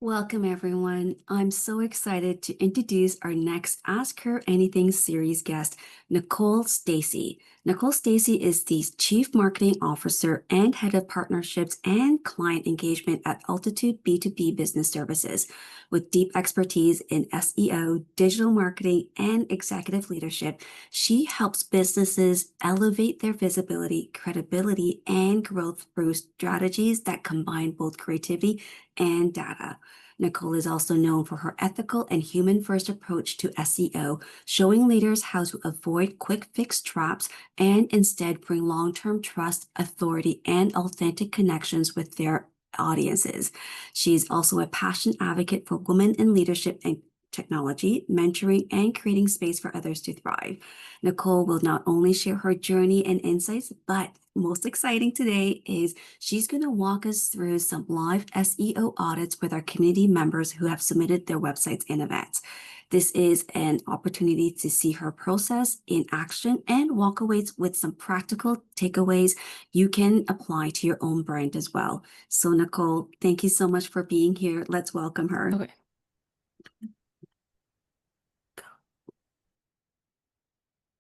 Welcome, everyone. I'm so excited to introduce our next Ask Her Anything series guest, Nicholle Stacey. Nicholle Stacey is the Chief Marketing Officer and Head of Partnerships and Client Engagement at Altitude B2B Business Services. With deep expertise in SEO, digital marketing, and executive leadership, she helps businesses elevate their visibility, credibility, and growth through strategies that combine both creativity and data. Nicholle is also known for her ethical and human-first approach to SEO, showing leaders how to avoid quick fix traps and instead bring long-term trust, authority, and authentic connections with their audiences. She's also a passionate advocate for women in leadership and technology, mentoring, and creating space for others to thrive. Nicholle will not only share her journey and insights, but most exciting today is she's going to walk us through some live SEO audits with our community members who have submitted their websites and events. This is an opportunity to see her process in action and walk away with some practical takeaways you can apply to your own brand as well. So Nicholle, thank you so much for being here. Let's welcome her. Okay.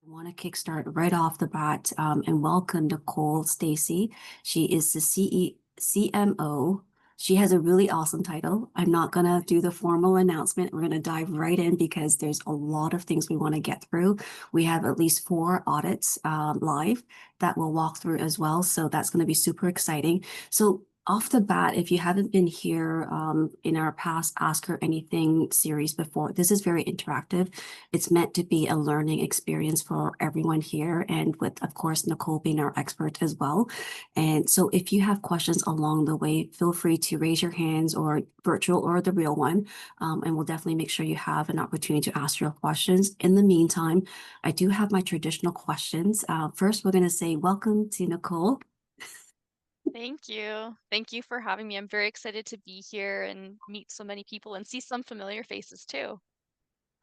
I want to kickstart right off the bat and welcome Nicholle Stacey. She is the CMO. She has a really awesome title. I'm not going to do the formal announcement. We're going to dive right in because there's a lot of things we want to get through. We have at least 4 audits live that we'll walk through as well. So that's going to be super exciting. So off the bat, if you haven't been here in our past Ask Her Anything series before, this is very interactive. It's meant to be a learning experience for everyone here, and with, of course, Nicholle being our expert as well. And so if you have questions along the way, feel free to raise your hands, or virtual or the real one, and we'll definitely make sure you have an opportunity to ask your questions. In the meantime, I do have my traditional questions. First, we're going to say welcome to Nicholle. Thank you. Thank you for having me. I'm very excited to be here and meet so many people and see some familiar faces too.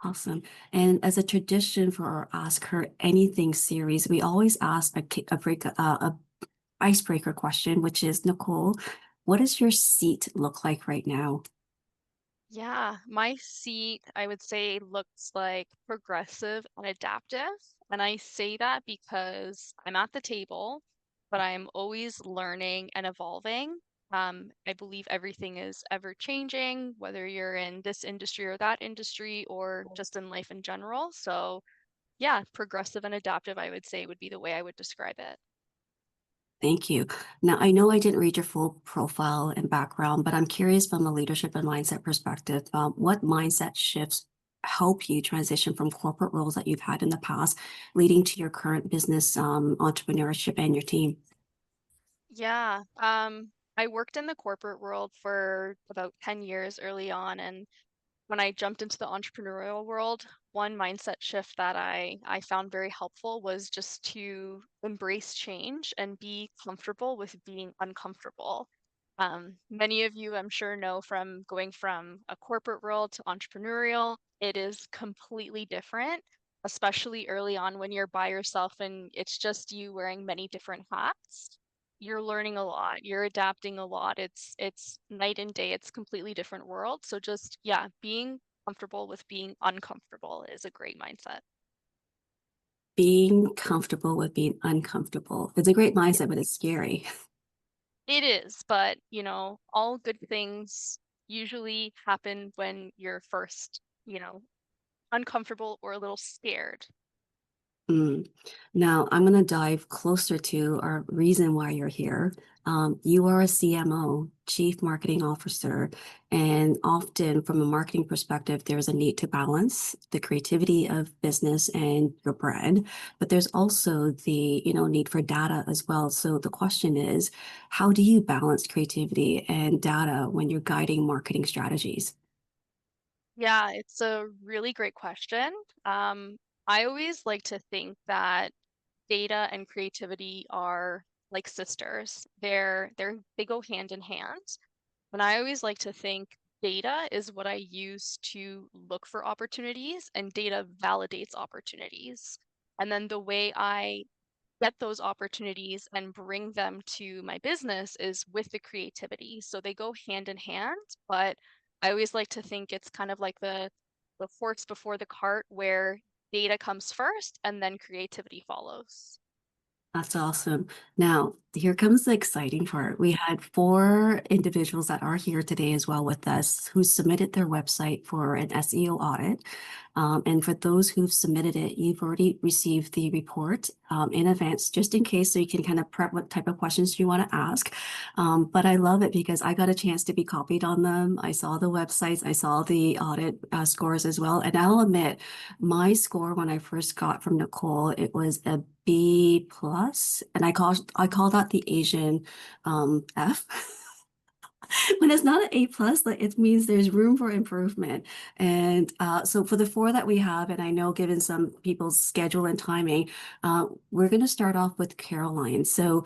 Awesome. And as a tradition for our Ask Her Anything series, we always ask a icebreaker question, which is, Nicholle, what does your seat look like right now? Yeah, my seat, I would say, looks like progressive and adaptive. And I say that because I'm at the table, but I'm always learning and evolving. I believe everything is ever changing, whether you're in this industry or that industry or just in life in general. So yeah, progressive and adaptive, I would say would be the way I would describe it. Thank you. Now, I know I didn't read your full profile and background, but I'm curious from a leadership and mindset perspective, what mindset shifts help you transition from corporate roles that you've had in the past, leading to your current business entrepreneurship and your team? Yeah, I worked in the corporate world for about 10 years early on, and when I jumped into the entrepreneurial world, one mindset shift that I found very helpful was just to embrace change and be comfortable with being uncomfortable. Many of you, I'm sure, know from going from a corporate world to entrepreneurial, it is completely different, especially early on when you're by yourself and it's just you wearing many different hats. You're learning a lot, you're adapting a lot. It's night and day. It's completely different world. So just yeah, being comfortable with being uncomfortable is a great mindset. Being comfortable with being uncomfortable. It's a great Yeah, mindset, but it's scary. it is, but all good things usually happen when you're first, uncomfortable or a little scared. Mm. Now, I'm going to dive closer to our reason why you're here. You are a CMO, Chief Marketing Officer, and often from a marketing perspective, there's a need to balance the creativity of business and your brand, but there's also the, need for data as well. So the question is, how do you balance creativity and data when you're guiding marketing strategies? Yeah, it's a really great question. Um, I always like to think that data and creativity are like sisters. They go hand in hand. And I always like to think data is what I use to look for opportunities, and data validates opportunities. And then the way I get those opportunities and bring them to my business is with the creativity. So they go hand in hand, but I always like to think it's kind of like the horse before the cart, where data comes first and then creativity follows. That's awesome. Now, here comes the exciting part. We had 4 individuals that are here today as well with us who submitted their website for an SEO audit. And for those who've submitted it, you've already received the report in advance, just in case, so you can kind of prep what type of questions you want to ask. But I love it because I got a chance to be copied on them. I saw the websites, I saw the audit scores as well. And I'll admit, my score when I first got from Nicholle, it was a B plus, and I call that the Asian F. When it's not an A plus, like it means there's room for improvement. And so for the 4 that we have, and I know given some people's schedule and timing, we're going to start off with Caroline. So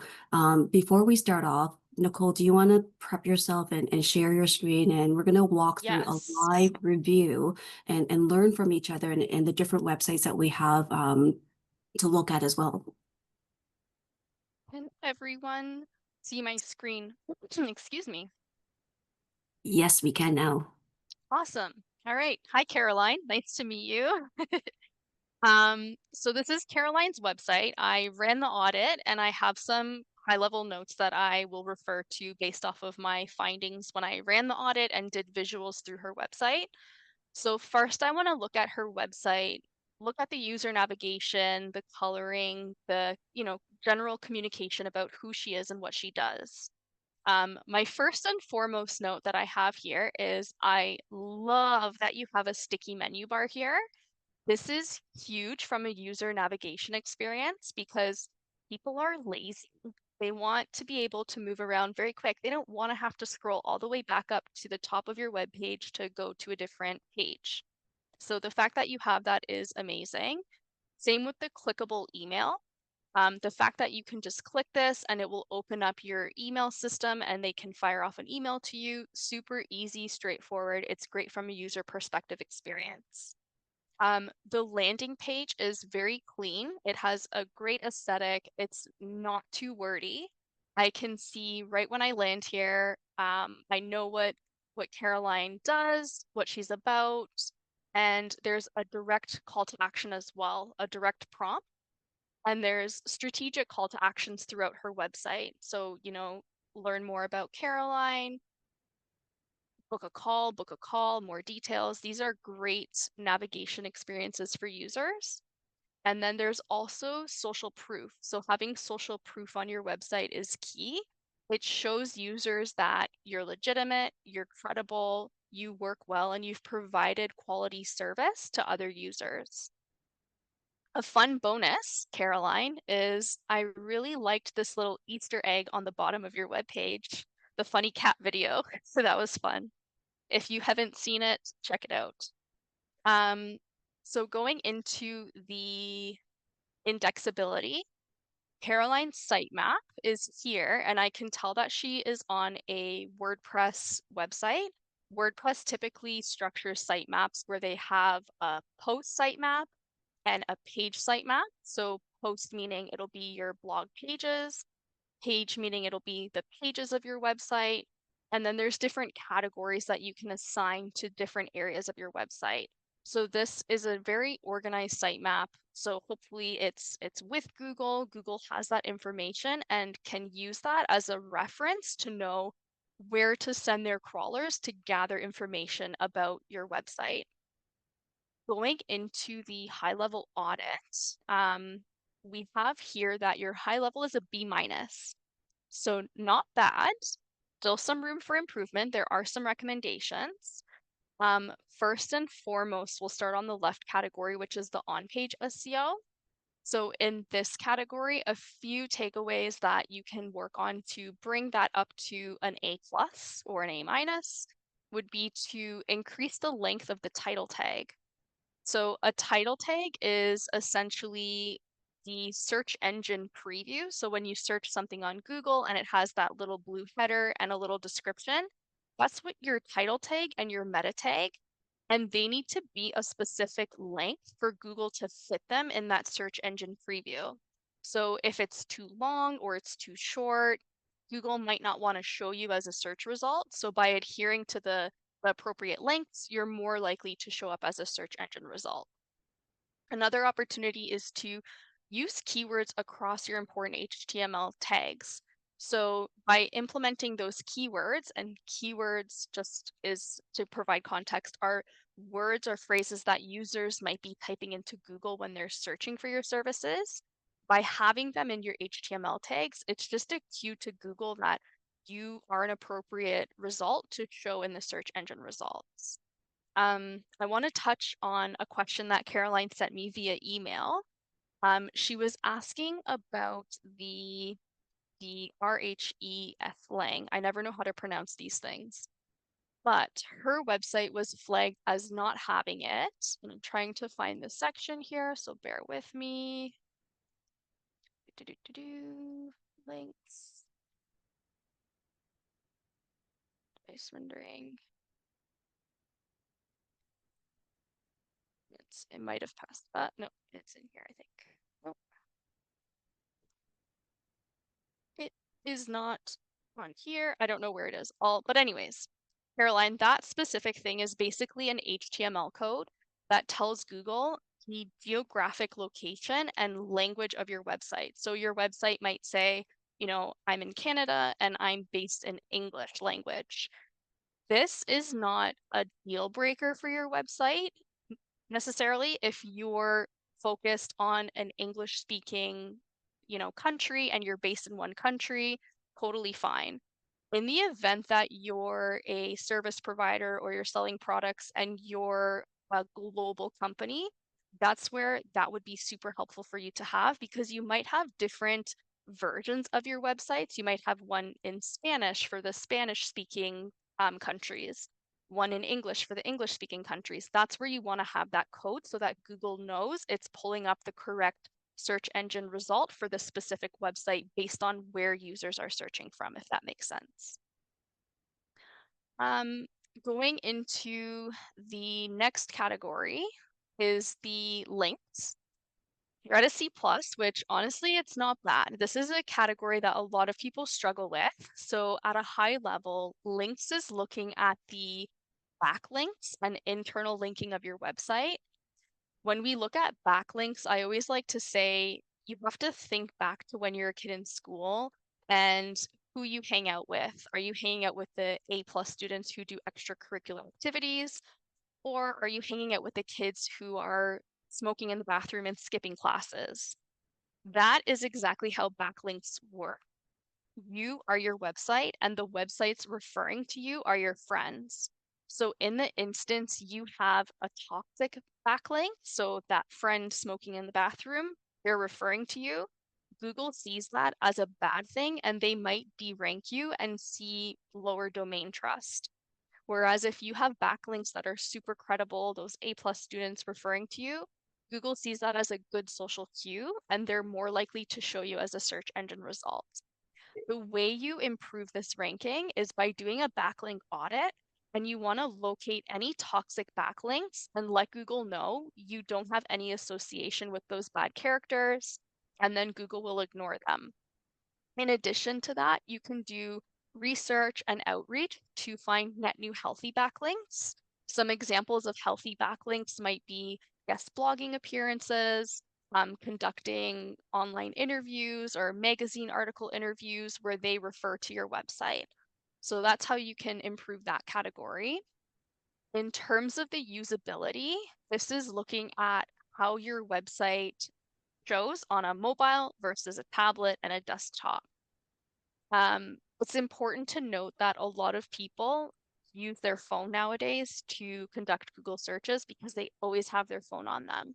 before we start off, Nicholle, do you want to prep yourself and share your screen? And we're going to walk through a Yes. live review and learn from each other and the different websites that we have to look at as well. Can everyone see my screen? Excuse me. Yes, we can now. Awesome. All right. Hi, Caroline. Nice to meet you. So this is Caroline's website. I ran the audit and I have some high-level notes that I will refer to based off of my findings when I ran the audit and did visuals through her website. So first I want to look at her website, look at the user navigation, the coloring, the, general communication about who she is and what she does. My first and foremost note that I have here is I love that you have a sticky menu bar here. This is huge from a user navigation experience because people are lazy. They want to be able to move around very quick. They don't want to have to scroll all the way back up to the top of your web page to go to a different page. So the fact that you have that is amazing. Same with the clickable email. The fact that you can just click this and it will open up your email system and they can fire off an email to you. Super easy, straightforward. It's great from a user perspective experience. The landing page is very clean. It has a great aesthetic. It's not too wordy. I can see right when I land here, I know what Caroline does, what she's about, and there's a direct call to action as well, a direct prompt. And there's strategic call to actions throughout her website. So, learn more about Caroline, book a call, more details. These are great navigation experiences for users. And then there's also social proof. So having social proof on your website is key. It shows users that you're legitimate, you're credible, you work well, and you've provided quality service to other users. A fun bonus, Caroline, is I really liked this little Easter egg on the bottom of your webpage, the funny cat video. So that was fun. If you haven't seen it, check it out. So going into the indexability, Caroline's sitemap is here, and I can tell that she is on a WordPress website. WordPress typically structures sitemaps where they have a post sitemap and a page sitemap. So post meaning it'll be your blog pages, page meaning it'll be the pages of your website. And then there's different categories that you can assign to different areas of your website. So this is a very organized sitemap. So hopefully it's with Google. Google has that information and can use that as a reference to know where to send their crawlers to gather information about your website. Going into the high level audit, we have here that your high level is a B minus. So not bad, still some room for improvement. There are some recommendations. First and foremost, we'll start on the left category, which is the on-page SEO. So in this category, a few takeaways that you can work on to bring that up to an A plus or an A minus would be to increase the length of the title tag. So a title tag is essentially the search engine preview. So when you search something on Google and it has that little blue header and a little description, that's what your title tag and your meta tag, and they need to be a specific length for Google to fit them in that search engine preview. So if it's too long or it's too short, Google might not want to show you as a search result. So by adhering to the the appropriate links, you're more likely to show up as a search engine result. Another opportunity is to use keywords across your important HTML tags. So by implementing those keywords, and keywords just is to provide context, are words or phrases that users might be typing into Google when they're searching for your services. By having them in your HTML tags, it's just a cue to Google that you are an appropriate result to show in the search engine results. I want to touch on a question that Caroline sent me via email. She was asking about the RHEF lang. I never know how to pronounce these things, but her website was flagged as not having it. And I'm trying to find the section here, so bear with me. Links. Just wondering. It might have passed, but no, it's in here, I think. Nope. It is not on here. I don't know where it is. But anyways, Caroline, that specific thing is basically an HTML code that tells Google the geographic location and language of your website. So your website might say, I'm in Canada and I'm based in English language. This is not a deal breaker for your website necessarily if you're focused on an English speaking, country and you're based in one country, totally fine. In the event that you're a service provider or you're selling products and you're a global company, that's where that would be super helpful for you to have, because you might have different versions of your websites. You might have one in Spanish for the Spanish speaking countries, one in English for the English speaking countries. That's where you want to have that code so that Google knows it's pulling up the correct search engine result for the specific website based on where users are searching from, if that makes sense. Going into the next category is the links. You're at a C+, which honestly, it's not bad. This is a category that a lot of people struggle with. So at a high level, links is looking at the backlinks and internal linking of your website. When we look at backlinks, I always like to say you have to think back to when you're a kid in school and who you hang out with. Are you hanging out with the A+ students who do extracurricular activities? Or are you hanging out with the kids who are smoking in the bathroom and skipping classes? That is exactly how backlinks work. You are your website, and the websites referring to you are your friends. So in the instance you have a toxic backlink, so that friend smoking in the bathroom, they're referring to you, Google sees that as a bad thing and they might derank you and see lower domain trust. Whereas if you have backlinks that are super credible, those A+ students referring to you, Google sees that as a good social cue and they're more likely to show you as a search engine result. The way you improve this ranking is by doing a backlink audit, and you want to locate any toxic backlinks and let Google know you don't have any association with those bad characters, and then Google will ignore them. In addition to that, you can do research and outreach to find net new healthy backlinks. Some examples of healthy backlinks might be guest blogging appearances, conducting online interviews or magazine article interviews where they refer to your website. So that's how you can improve that category. In terms of the usability, this is looking at how your website shows on a mobile versus a tablet and a desktop. It's important to note that a lot of people use their phone nowadays to conduct Google searches because they always have their phone on them.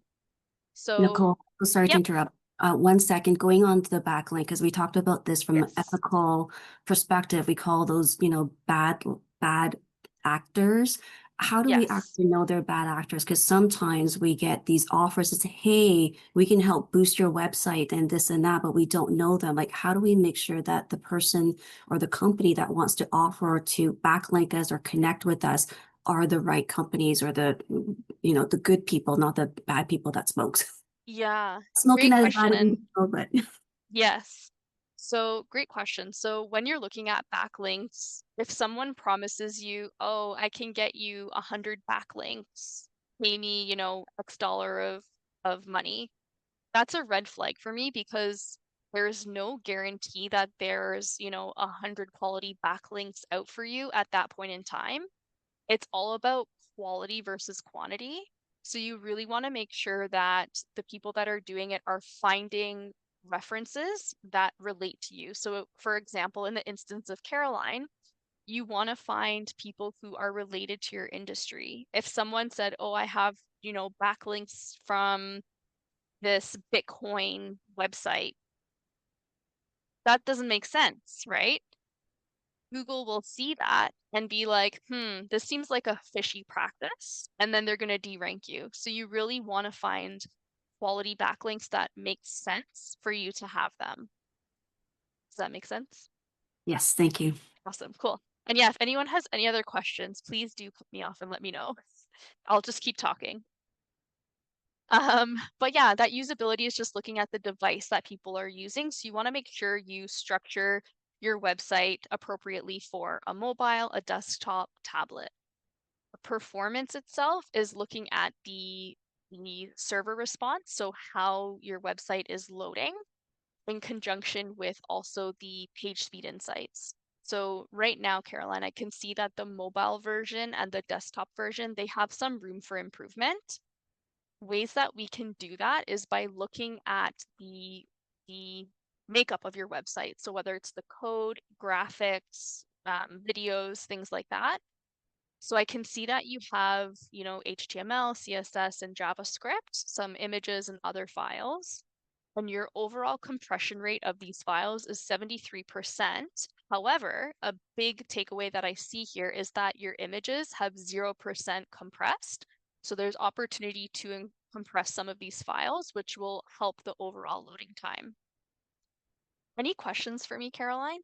So, Nicholle, so sorry to yep, interrupt. 1 second, going on to the backlink, because we talked about this from an yes, ethical perspective. We call those, bad actors. How do we yes. actually know they're bad actors? Because sometimes we get these offers that say, hey, we can help boost your website and this and that, but we don't know them. Like, how do we make sure that the person or the company that wants to offer to backlink us or connect with us are the right companies or the good people, not the bad people that smokes? Yeah, Smoking great as bad question. as we And know, but yes. So great question. So when you're looking at backlinks, if someone promises you, oh, I can get you 100 backlinks, pay me, X dollar of money, that's a red flag for me because there's no guarantee that there's, 100 quality backlinks out for you at that point in time. It's all about quality versus quantity. So you really want to make sure that the people that are doing it are finding references that relate to you. So for example, in the instance of Caroline, you want to find people who are related to your industry. If someone said, "Oh, I have, backlinks from this Bitcoin website," that doesn't make sense, right? Google will see that and be like, this seems like a fishy practice. And then they're going to derank you. So you really want to find quality backlinks that make sense for you to have them. Does that make sense? Yes, thank you. Awesome. Cool. And yeah, if anyone has any other questions, please do cut me off and let me know. I'll just keep talking. But yeah, that usability is just looking at the device that people are using. So you want to make sure you structure your website appropriately for a mobile, a desktop, tablet. Performance itself is looking at the server response, so how your website is loading in conjunction with also the page speed insights. So right now, Caroline, I can see that the mobile version and the desktop version, they have some room for improvement. Ways that we can do that is by looking at the makeup of your website. So whether it's the code, graphics, videos, things like that. So I can see that you have, HTML, CSS, and JavaScript, some images and other files. And your overall compression rate of these files is 73%. However, a big takeaway that I see here is that your images have 0% compressed. So there's opportunity to compress some of these files, which will help the overall loading time. Any questions for me, Caroline?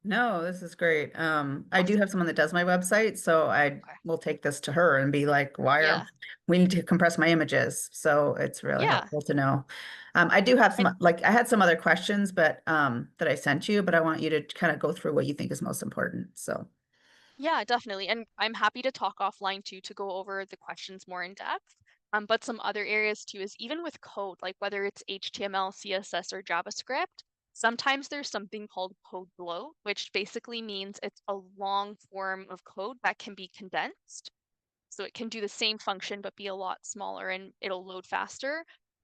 No, this is great. I do Awesome. have someone that does my website, so I Okay. will take this to her and be like, Yeah. we need to compress my images. So it's really Yeah. helpful to know. I do have And some, like, I had some other questions, but that I sent you, but I want you to kind of go through what you think is most important. So, yeah, definitely. And I'm happy to talk offline too to go over the questions more in depth. But some other areas too is even with code, like whether it's HTML, CSS, or JavaScript, sometimes there's something called code bloat, which basically means it's a long form of code that can be condensed. So it can do the same function, but be a lot smaller and it'll load faster.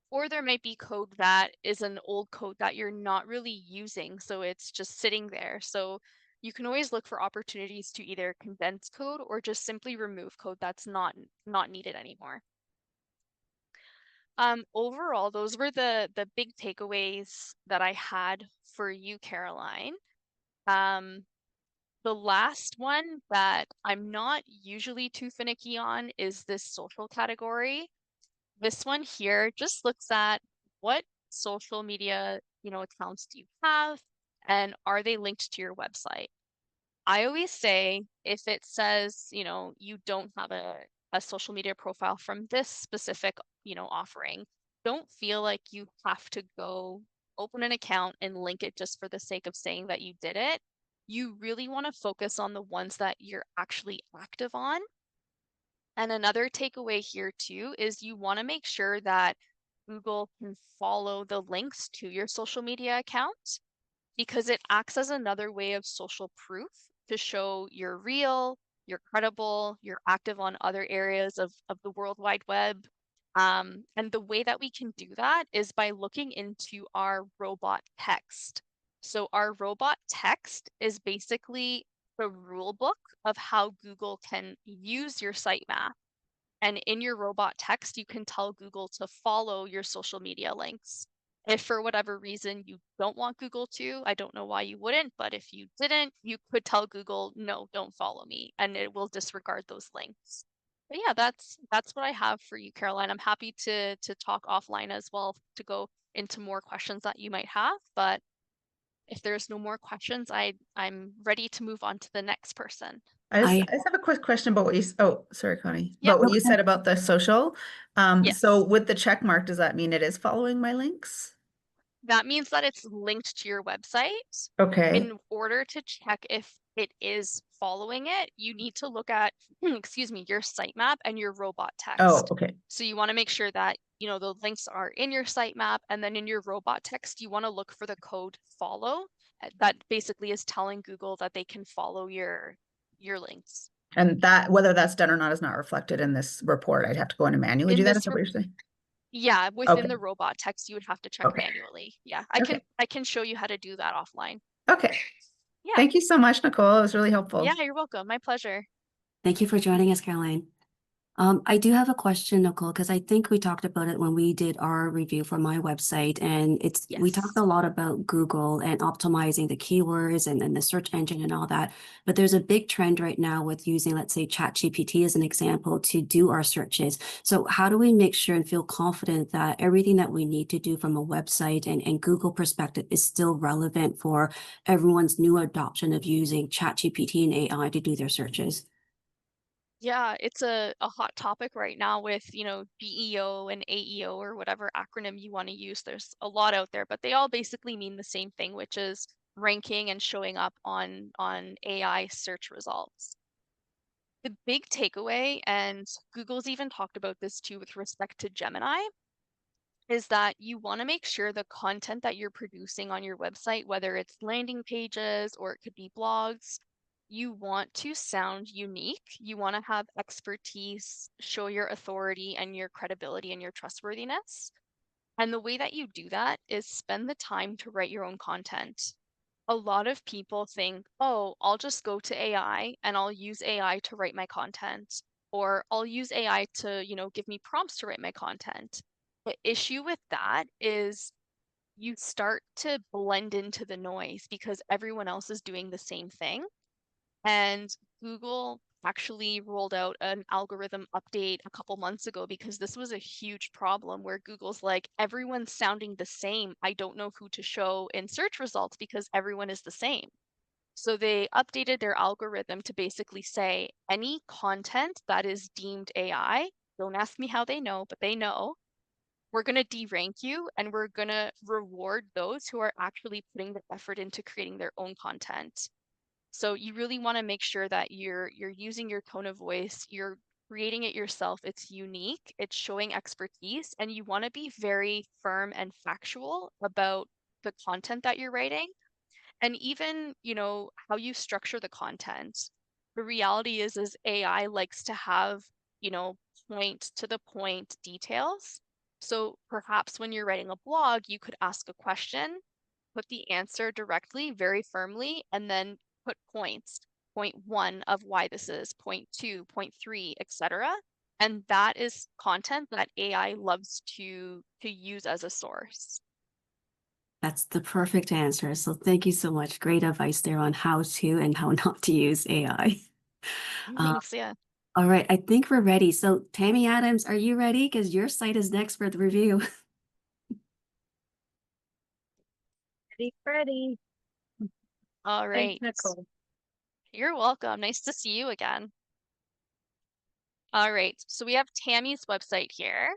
Or there might be code that is an old code that you're not really using. So it's just sitting there. So you can always look for opportunities to either condense code or just simply remove code that's not needed anymore. Overall, those were the big takeaways that I had for you, Caroline. Um, the last one that I'm not usually too finicky on is this social category. This one here just looks at what social media, accounts do you have and are they linked to your website? I always say if it says, you don't have a social media profile from this specific, offering, don't feel like you have to go open an account and link it just for the sake of saying that you did it. You really want to focus on the ones that you're actually active on. And another takeaway here too is you want to make sure that Google can follow the links to your social media account because it acts as another way of social proof to show you're real, you're credible, you're active on other areas of the World Wide Web. And the way that we can do that is by looking into our robot text. So our robot text is basically the rule book of how Google can use your sitemap. And in your robot text, you can tell Google to follow your social media links. If for whatever reason you don't want Google to, I don't know why you wouldn't, but if you didn't, you could tell Google, no, don't follow me, and it will disregard those links. But yeah, that's what I have for you, Caroline. I'm happy to talk offline as well to go into more questions that you might have. But if there's no more questions, I'm ready to move on to the next person. I, I just have a quick question about what oh, sorry, Connie, Yeah. about what you said about the social. So Yes. with the check mark, does that mean it is following my links? That means that it's linked to your website. Okay. In order to check if it is following it, you need to look at, excuse me, your sitemap and your robot Oh, text. okay. So you want to make sure that, the links are in your sitemap, and then in your robot text, you want to look for the code follow. That basically is telling Google that they can follow your links. And that, whether that's done or not, is not reflected in this report. I'd have to go in and manually In do that. this Is that what you're saying? Yeah, within Okay. the robot text, you would have to check Okay. manually. Yeah, I Okay. can show you how to do that offline. Okay. Yeah. Thank you so much, Nicholle. It was really helpful. Yeah, you're welcome. My pleasure. Thank you for joining us, Caroline. I do have a question, Nicholle, because I think we talked about it when we did our review for my website, and we talked Yes. a lot about Google and optimizing the keywords and the search engine and all that. But there's a big trend right now with using, let's say, ChatGPT as an example to do our searches. So how do we make sure and feel confident that everything that we need to do from a website and Google perspective is still relevant for everyone's new adoption of using ChatGPT and AI to do their searches? Yeah, it's a hot topic right now with, GEO and AEO or whatever acronym you want to use. There's a lot out there, but they all basically mean the same thing, which is ranking and showing up on AI search results. The big takeaway, and Google's even talked about this too with respect to Gemini, is that you want to make sure the content that you're producing on your website, whether it's landing pages or it could be blogs, you want to sound unique. You want to have expertise, show your authority and your credibility and your trustworthiness. And the way that you do that is spend the time to write your own content. A lot of people think, oh, I'll just go to AI and I'll use AI to write my content, or I'll use AI to, give me prompts to write my content. The issue with that is you start to blend into the noise because everyone else is doing the same thing. And Google actually rolled out an algorithm update a couple months ago because this was a huge problem where Google's like, everyone's sounding the same. I don't know who to show in search results because everyone is the same. So they updated their algorithm to basically say any content that is deemed AI, don't ask me how they know, but they know, we're going to derank you and we're going to reward those who are actually putting the effort into creating their own content. So you really want to make sure that you're using your tone of voice, you're creating it yourself, it's unique, it's showing expertise, and you want to be very firm and factual about the content that you're writing, and even, how you structure the content. The reality is AI likes to have, point to the point details. So perhaps when you're writing a blog, you could ask a question, put the answer directly, very firmly, and then put points. Point one of why this is, point two, point three, etc. And that is content that AI loves to use as a source. That's the perfect answer. So thank you so much. Great advice there on how to and how not to use AI. Thanks, yeah. All right, I think we're ready. So Tammy Adams, are you ready? Because your site is next for the review. Ready. All right. Thanks, Nicholle. You're welcome. Nice to see you again. All right, so we have Tammy's website here.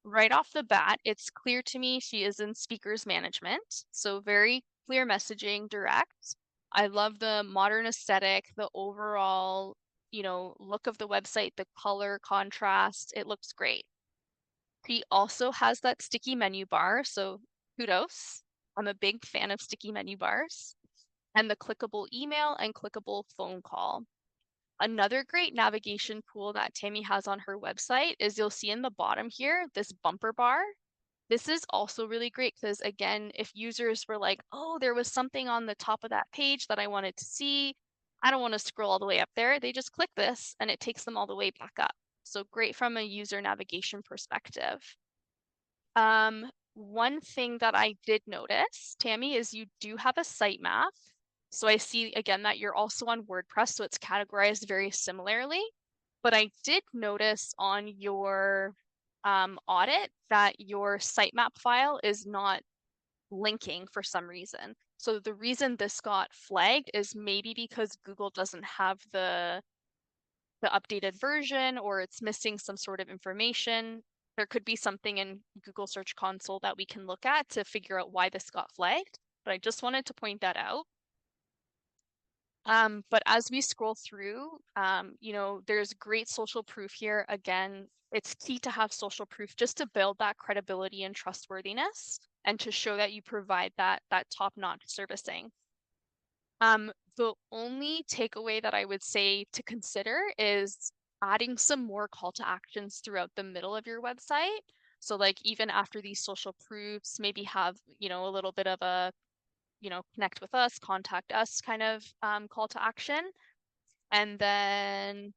Right off the bat, it's clear to me she is in speakers management. So very clear messaging, direct. I love the modern aesthetic, the overall, look of the website, the color contrast. It looks great. She also has that sticky menu bar, so kudos. I'm a big fan of sticky menu bars. And the clickable email and clickable phone call. Another great navigation tool that Tammy has on her website is you'll see in the bottom here, this bumper bar. This is also really great because, again, if users were like, oh, there was something on the top of that page that I wanted to see, I don't want to scroll all the way up there. They just click this and it takes them all the way back up. So great from a user navigation perspective. One thing that I did notice, Tammy, is you do have a sitemap. So I see again that you're also on WordPress, so it's categorized very similarly. But I did notice on your audit that your sitemap file is not linking for some reason. So the reason this got flagged is maybe because Google doesn't have the updated version, or it's missing some sort of information. there could be something in Google Search Console that we can look at to figure out why this got flagged, but I just wanted to point that out. But as we scroll through, you know, there's great social proof here. Again, it's key to have social proof just to build that credibility and trustworthiness and to show that you provide that top-notch servicing. The only takeaway that I would say to consider is adding some more call to actions throughout the middle of your website. So like even after these social proofs, maybe have, you know, a little bit of a, you know, connect with us, contact us kind of call to action. And then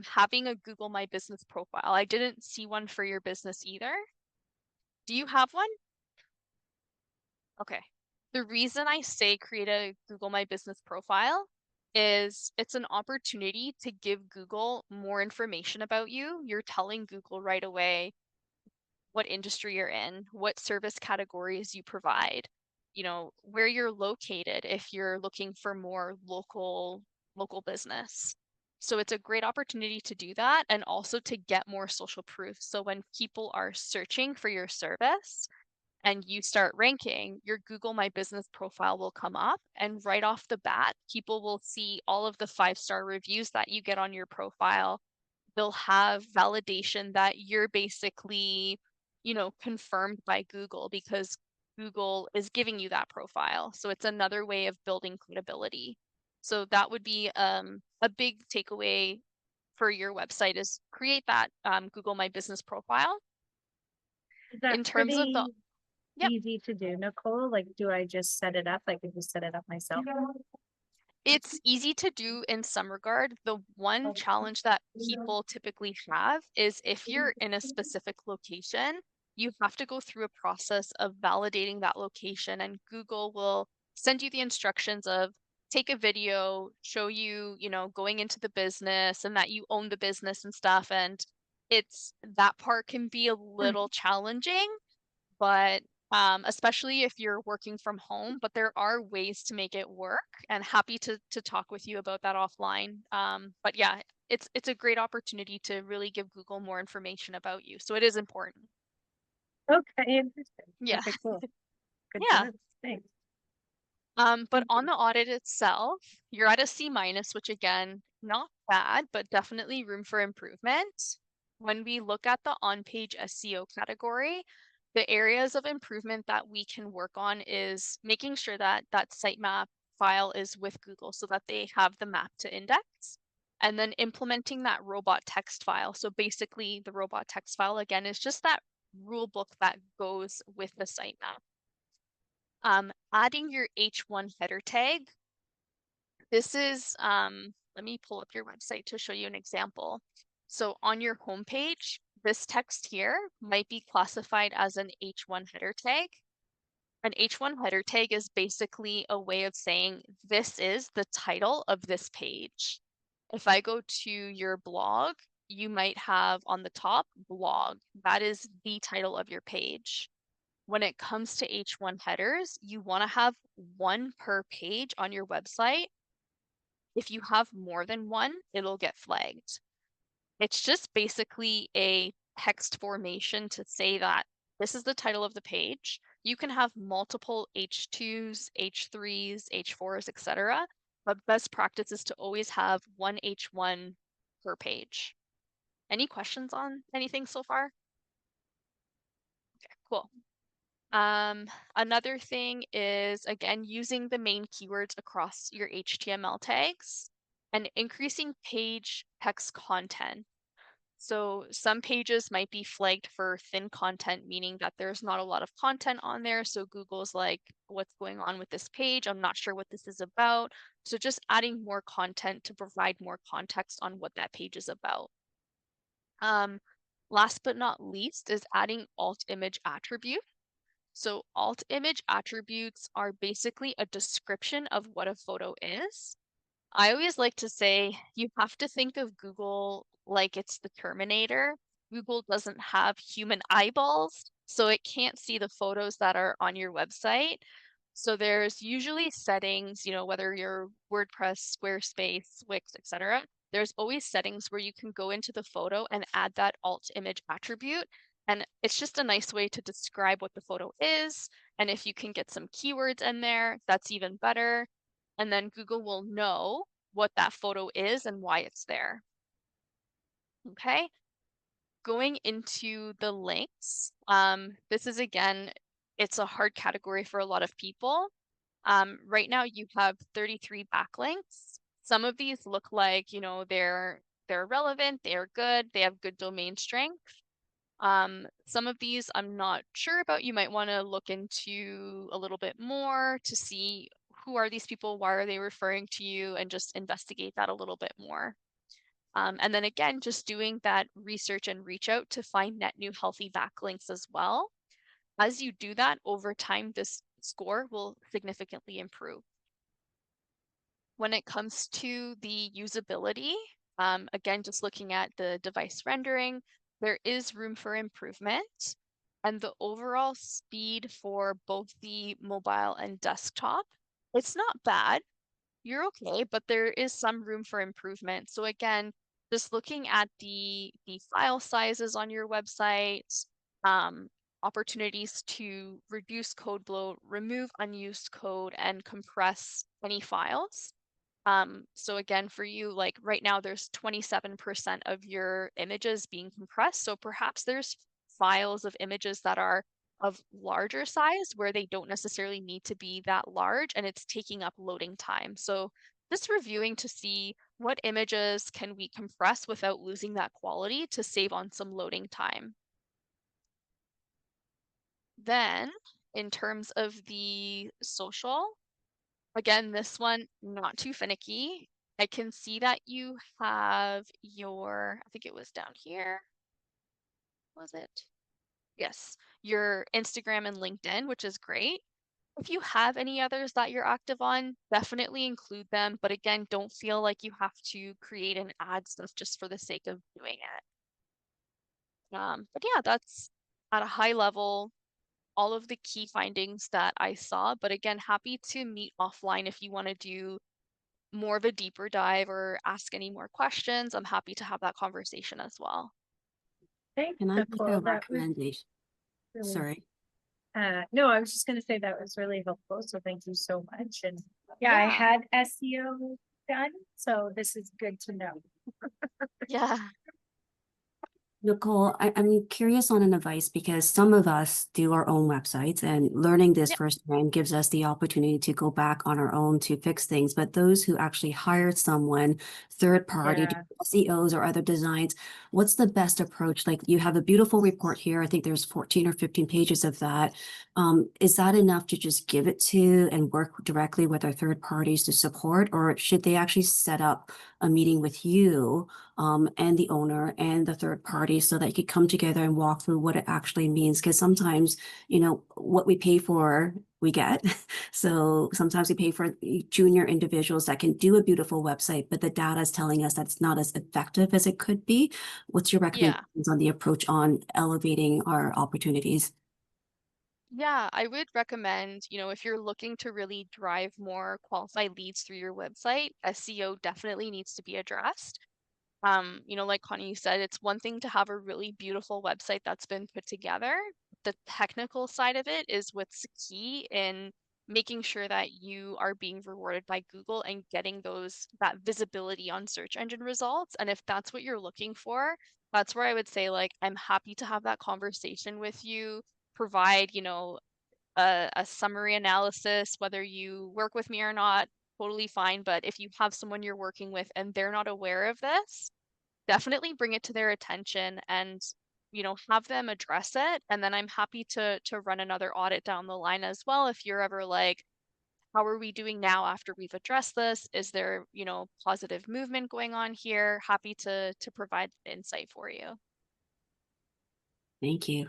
having a Google My Business profile. I didn't see one for your business either. Do you have one? Okay. The reason I say create a Google My Business profile is it's an opportunity to give Google more information about you. You're telling Google right away what industry you're in, what service categories you provide, you know, where you're located if you're looking for more local business. So it's a great opportunity to do that and also to get more social proof. So when people are searching for your service and you start ranking, your Google My Business profile will come up, and right off the bat, people will see all of the 5-star reviews that you get on your profile. They'll have validation that you're basically, you know, confirmed by Google because Google is giving you that profile. So it's another way of building credibility. So that would be a big takeaway for your website is create that Google My Business profile. Is that In terms of the, pretty yep. easy to do, Nicholle? Like, do I just set it up? I could just set it up myself. It's easy to do in some regard. The one challenge that people typically have is if you're in a specific location, you have to go through a process of validating that location, and Google will send you the instructions of take a video, show you, you know, going into the business and that you own the business and stuff. And it's that part can be a little challenging, but especially if you're working from home, but there are ways to make it work, and happy to talk with you about that offline. But yeah, it's a great opportunity to really give Google more information about you. So it is important. Okay, interesting. Yeah. Okay, cool. Good Yeah. to know. Thanks. But Thank on you. the audit itself, you're at a C-, which again, not bad, but definitely room for improvement. When we look at the on-page SEO category, the areas of improvement that we can work on is making sure that that sitemap file is with Google so that they have the map to index, and then implementing that robot text file. So basically the robot text file again is just that rule book that goes with the sitemap. Adding your H1 header tag. This is, let me pull up your website to show you an example. So on your homepage, this text here might be classified as an H1 header tag. An H1 header tag is basically a way of saying this is the title of this page. If I go to your blog, you might have on the top blog. That is the title of your page. When it comes to H1 headers, you want to have one per page on your website. If you have more than one, it'll get flagged. It's just basically a text formation to say that this is the title of the page. You can have multiple H2s, H3s, H4s, etc. But best practice is to always have one H1 per page. Any questions on anything so far? Okay, cool. Another thing is, again, using the main keywords across your HTML tags and increasing page text content. So some pages might be flagged for thin content, meaning that there's not a lot of content on there. So Google's like, what's going on with this page? I'm not sure what this is about. So just adding more content to provide more context on what that page is about. Last but not least is adding alt image attribute. So alt image attributes are basically a description of what a photo is. I always like to say you have to think of Google like it's the Terminator. Google doesn't have human eyeballs, so it can't see the photos that are on your website. So there's usually settings, you know, whether you're WordPress, Squarespace, Wix, etc., there's always settings where you can go into the photo and add that alt image attribute. And it's just a nice way to describe what the photo is. And if you can get some keywords in there, that's even better. And then Google will know what that photo is and why it's there. Okay. Going into the links, this is again, it's a hard category for a lot of people. Right now you have 33 backlinks. Some of these look like, you know, they're relevant, they're good, they have good domain strength. Some of these I'm not sure about. You might want to look into a little bit more to see who are these people, why are they referring to you, and just investigate that a little bit more. And then again, just doing that research and reach out to find net new healthy backlinks as well. As you do that over time, this score will significantly improve. When it comes to the usability, again, just looking at the device rendering, there is room for improvement. And the overall speed for both the mobile and desktop, it's not bad. You're okay, but there is some room for improvement. So again, just looking at the file sizes on your website, opportunities to reduce code bloat, remove unused code, and compress any files. So again, for you, like right now, there's 27% of your images being compressed. So perhaps there's files of images that are of larger size where they don't necessarily need to be that large and it's taking up loading time. So just reviewing to see what images can we compress without losing that quality to save on some loading time. Then in terms of the social, again, this one, not too finicky. I can see that you have your, I think it was down here. Was it? Yes, your Instagram and LinkedIn, which is great. If you have any others that you're active on, definitely include them. But again, don't feel like you have to create and add stuff just for the sake of doing it. But yeah, that's at a high level, all of the key findings that I saw. But again, happy to meet offline if you want to do more of a deeper dive or ask any more questions. I'm happy to have that conversation as well. Thanks, Can I make Nicole. a That was recommendation? really, Sorry. no, I was just gonna say that was really helpful. So thank you so much. And yeah, I Yeah. had SEO done, so this is good to know. Yeah. Nicholle, I'm curious on an advice because some of us do our own websites and learning this Yep. firsthand gives us the opportunity to go back on our own to fix things. But those who actually hired someone, third party, do SEOs or other designs, what's the best approach? Like you have a beautiful report here. I think there's 14 or 15 pages of that. Is that enough to just give it to and work directly with our third parties to support, or should they actually set up a meeting with you and the owner and the third party so that you could come together and walk through what it actually means? Because sometimes, you know, what we pay for, we get. So sometimes we pay for junior individuals that can do a beautiful website, but the data is telling us that's not as effective as it could be. What's your recommendations on the approach on elevating our opportunities? Yeah, I would recommend, you know, if you're looking to really drive more qualified leads through your website, SEO definitely needs to be addressed. You know, like Connie said, it's one thing to have a really beautiful website that's been put together. The technical side of it is what's key in making sure that you are being rewarded by Google and getting that visibility on search engine results. And if that's what you're looking for, that's where I would say, like, I'm happy to have that conversation with you, provide, you know, a summary analysis, whether you work with me or not, totally fine. But if you have someone you're working with and they're not aware of this, definitely bring it to their attention and, you know, have them address it. And then I'm happy to run another audit down the line as well. If you're ever like, how are we doing now after we've addressed this? Is there, you know, positive movement going on here? Happy to provide insight for you. Thank you.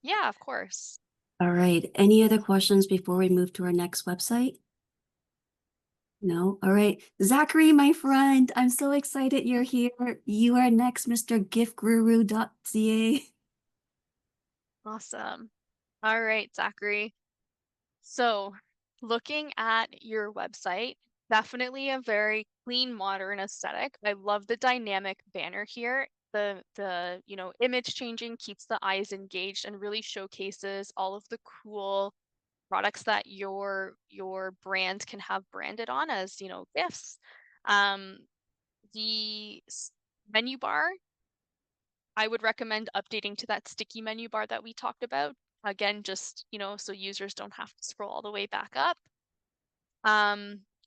Yeah, of course. All right. Any other questions before we move to our next website? No? All right. Zachary, my friend, I'm so excited you're here. You are next, Mr. giftguru.ca. Awesome. All right, Zachary. So looking at your website, definitely a very clean, modern aesthetic. I love the dynamic banner here. The image changing keeps the eyes engaged and really showcases all of the cool products that your brand can have branded on as, gifts. Um, the menu bar, I would recommend updating to that sticky menu bar that we talked about. Again, just, so users don't have to scroll all the way back up.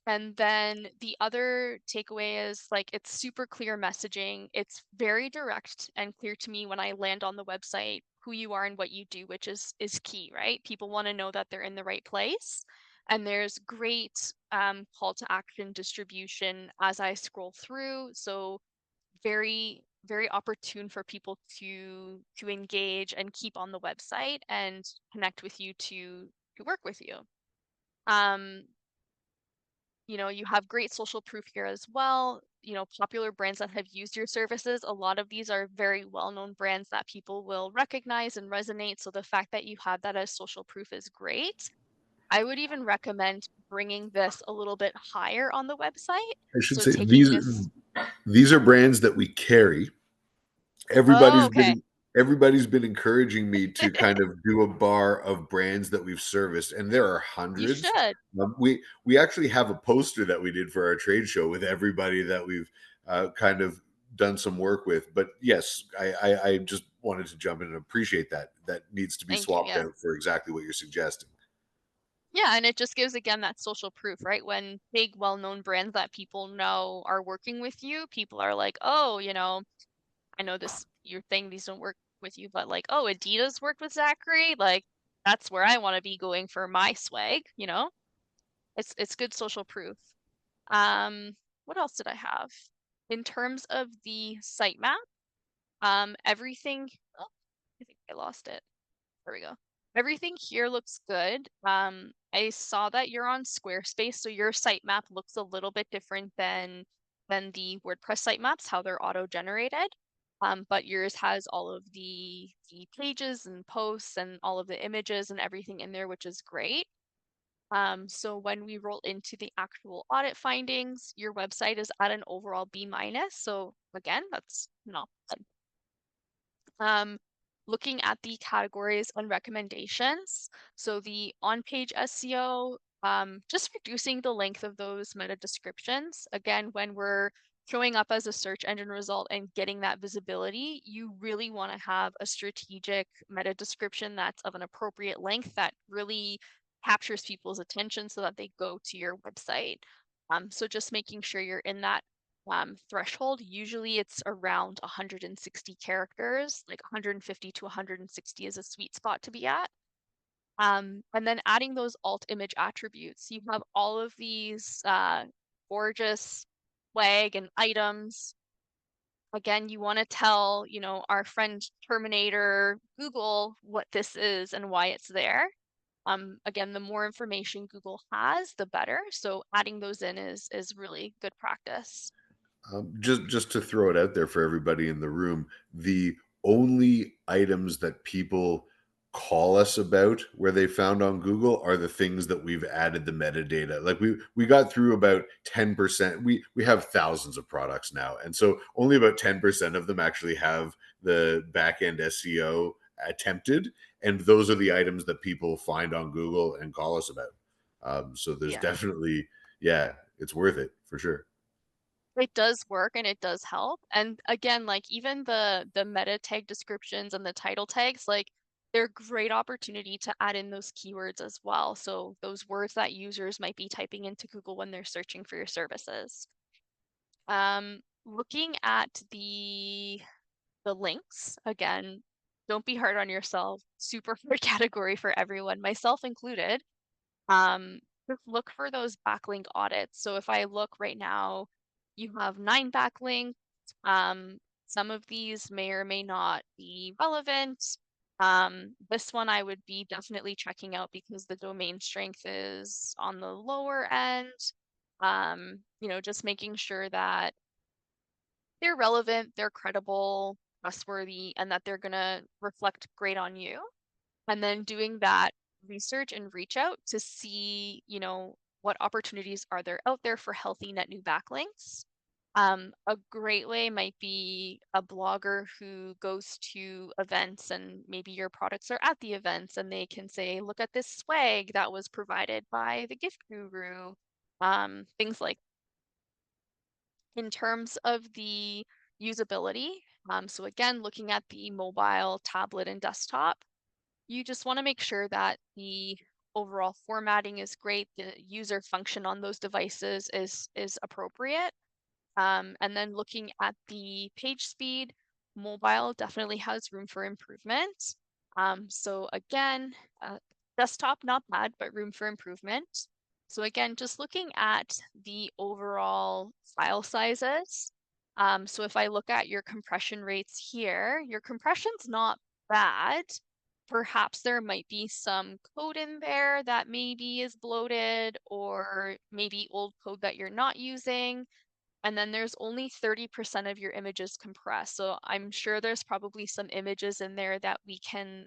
And then the other takeaway is like it's super clear messaging. It's very direct and clear to me when I land on the website who you are and what you do, which is key, right? People want to know that they're in the right place. And there's great call to action distribution as I scroll through. So very, very opportune for people to engage and keep on the website and connect with you to work with you. You have great social proof here as well. Popular brands that have used your services, a lot of these are very well-known brands that people will recognize and resonate. So the fact that you have that as social proof is great. I would even recommend bringing this a little bit higher on the website. I should So say taking this. these are brands that we carry. Oh, Everybody's okay. been encouraging me to kind of do a bar of brands that we've serviced, and there are You hundreds. should. We actually have a poster that we did for our trade show with everybody that we've kind of done some work with. But yes, I just wanted to jump in and appreciate that. That needs to be Thank you. swapped Yeah. out for exactly what you're suggesting. Yeah, and it just gives again that social proof, right? When big, well-known brands that people know are working with you, people are like, oh, I know this, you're saying these don't work with you, but like, oh, Adidas worked with Zachary. Like, that's where I want to be going for my swag, It's good social proof. What else did I have? In terms of the sitemap, everything, oh, I think I lost it. There we go. Everything here looks good. I saw that you're on Squarespace, so your sitemap looks a little bit different than the WordPress sitemaps, how they're auto-generated. But yours has all of the pages and posts and all of the images and everything in there, which is great. So when we roll into the actual audit findings, your website is at an overall B-. So again, that's not bad. Looking at the categories and recommendations. So the on-page SEO, just reducing the length of those meta descriptions. Again, when we're showing up as a search engine result and getting that visibility, you really want to have a strategic meta description that's of an appropriate length that really captures people's attention so that they go to your website. So just making sure you're in that threshold. Usually it's around 160 characters, like 150 to 160 is a sweet spot to be at. And then adding those alt image attributes. You have all of these gorgeous swag and items. Again, you want to tell, our friend Terminator Google what this is and why it's there. Again, the more information Google has, the better. So adding those in is really good practice. Just to throw it out there for everybody in the room, the only items that people call us about where they found on Google are the things that we've added the metadata. Like we got through about 10%. We have thousands of products now, and so only about 10% of them actually have the back-end SEO attempted, and those are the items that people find on Google and call us about. So there's definitely, it's worth it for sure. It does work and it does help. And again, like even the meta tag descriptions and the title tags, like they're a great opportunity to add in those keywords as well. So those words that users might be typing into Google when they're searching for your services. Looking at the links, again, don't be hard on yourself. Super hard category for everyone, myself included. Just look for those backlink audits. So if I look right now, you have 9 backlinks. Some of these may or may not be relevant. This one I would be definitely checking out because the domain strength is on the lower end. Just making sure that they're relevant, they're credible, trustworthy, and that they're gonna reflect great on you. And then doing that research and reach out to see, what opportunities are there out there for healthy net new backlinks. A great way might be a blogger who goes to events and maybe your products are at the events and they can say, look at this swag that was provided by the gift guru. Things like in terms of the usability. So again, looking at the mobile, tablet, and desktop, you just want to make sure that the overall formatting is great, the user function on those devices is appropriate. And then looking at the page speed, mobile definitely has room for improvement. So again, desktop, not bad, but room for improvement. So again, just looking at the overall file sizes. So if I look at your compression rates here, your compression's not bad. Perhaps there might be some code in there that maybe is bloated or maybe old code that you're not using. And then there's only 30% of your images compressed. So I'm sure there's probably some images in there that we can,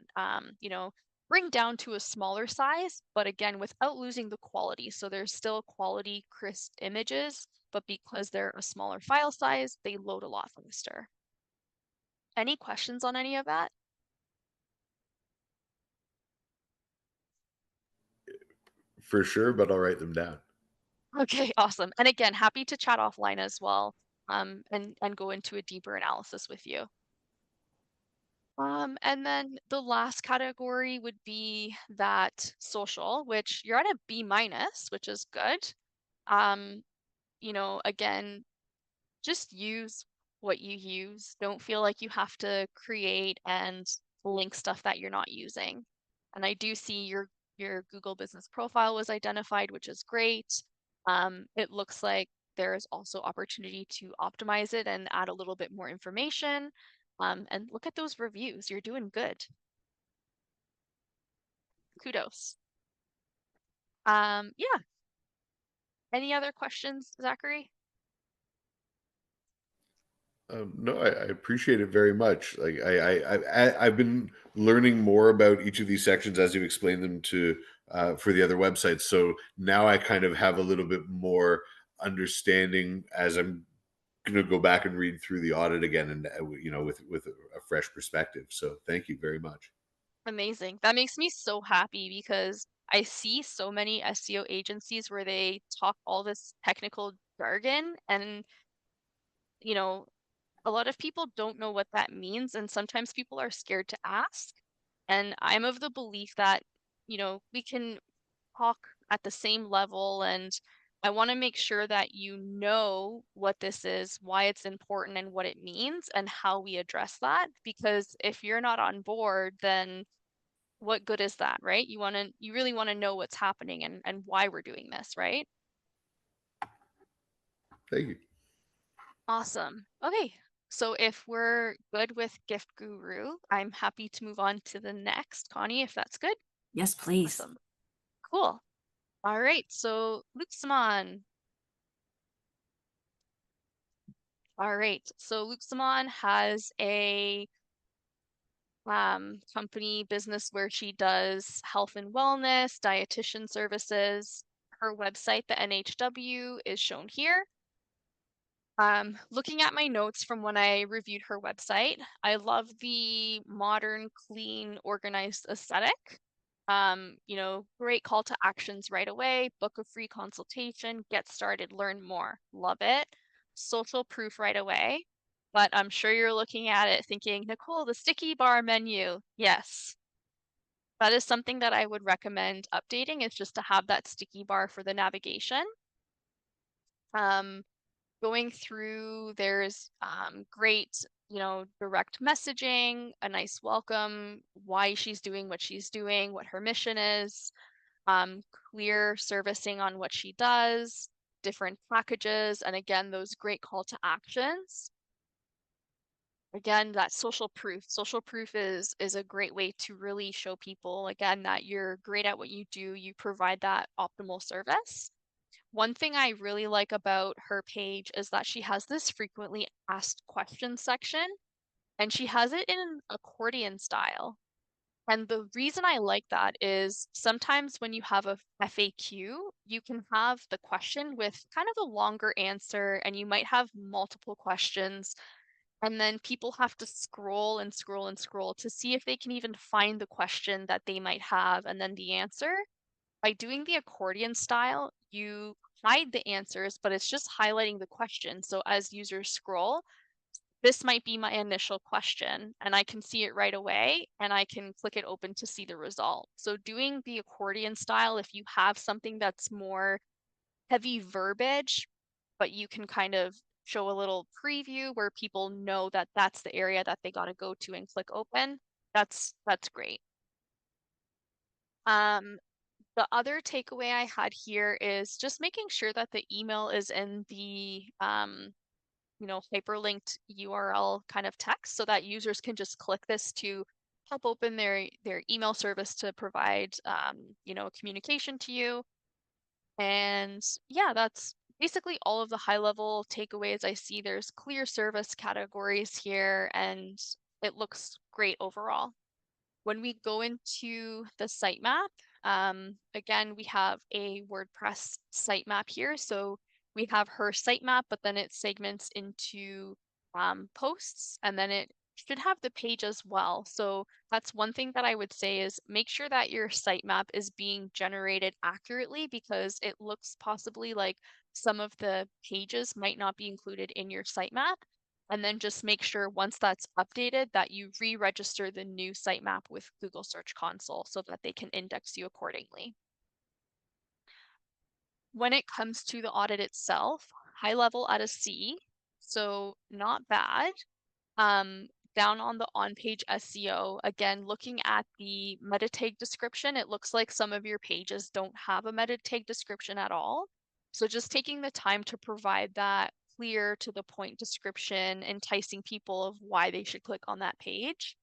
bring down to a smaller size, but again, without losing the quality. So there's still quality, crisp images, but because they're a smaller file size, they load a lot faster. Any questions on any of that? For sure, but I'll write them down. Okay, awesome. And again, happy to chat offline as well, and go into a deeper analysis with you. And then the last category would be that social, which you're at a B minus, which is good. Again, just use what you use. Don't feel like you have to create and link stuff that you're not using. And I do see your Google business profile was identified, which is great. It looks like there's also opportunity to optimize it and add a little bit more information. And look at those reviews. You're doing good. Kudos. Yeah. Any other questions, Zachary? No, I appreciate it very much. Like I've been learning more about each of these sections as you explain them to for the other websites. So now I kind of have a little bit more understanding as I'm going to go back and read through the audit again, and with a fresh perspective. So thank you very much. Amazing. That makes me so happy because I see so many SEO agencies where they talk all this technical jargon and a lot of people don't know what that means, and sometimes people are scared to ask. And I'm of the belief that, we can talk at the same level, and I want to make sure that you know what this is, why it's important, and what it means, and how we address that. Because if you're not on board, then what good is that, right? You really want to know what's happening and why we're doing this, right? Thank you. Awesome. Okay. So if we're good with Gift Guru, I'm happy to move on to the next, Connie, if that's good. Yes, please. Awesome. Cool. All right. So Luke Simon. All right. So Luke Simon has a company business where she does health and wellness, dietitian services. Her website, the NHW, is shown here. Looking at my notes from when I reviewed her website, I love the modern, clean, organized aesthetic. Great call to actions right away. Book a free consultation, get started, learn more. Love it. Social proof right away. But I'm sure you're looking at it thinking, Nicholle, the sticky bar menu. Yes. That is something that I would recommend updating, is just to have that sticky bar for the navigation. Going through, there's great, direct messaging, a nice welcome, why she's doing what she's doing, what her mission is, clear servicing on what she does, different packages, and again, those great call to actions. Again, that social proof. Social proof is a great way to really show people, again, that you're great at what you do, you provide that optimal service. One thing I really like about her page is that she has this frequently asked questions section, and she has it in an accordion style. And the reason I like that is sometimes when you have a FAQ, you can have the question with kind of a longer answer, and you might have multiple questions. And then people have to scroll and scroll and scroll to see if they can even find the question that they might have and then the answer. By doing the accordion style, you hide the answers, but it's just highlighting the question. So as users scroll, this might be my initial question, and I can see it right away, and I can click it open to see the result. So doing the accordion style, if you have something that's more heavy verbiage, but you can kind of show a little preview where people know that that's the area that they got to go to and click open, that's great. The other takeaway I had here is just making sure that the email is in the hyperlinked URL kind of text so that users can just click this to help open their email service to provide communication to you. And yeah, that's basically all of the high level takeaways I see. There's clear service categories here, and it looks great overall. When we go into the sitemap, again, we have a WordPress sitemap here. So we have her sitemap, but then it segments into posts, and then it should have the page as well. So that's one thing that I would say is make sure that your sitemap is being generated accurately, because it looks possibly like some of the pages might not be included in your sitemap. And then just make sure once that's updated that you re-register the new sitemap with Google Search Console so that they can index you accordingly. When it comes to the audit itself, high level at a C, so not bad. Down on the on-page SEO, again, looking at the meta tag description, it looks like some of your pages don't have a meta tag description at all. So just taking the time to provide that clear to the point description, enticing people of why they should click on that page.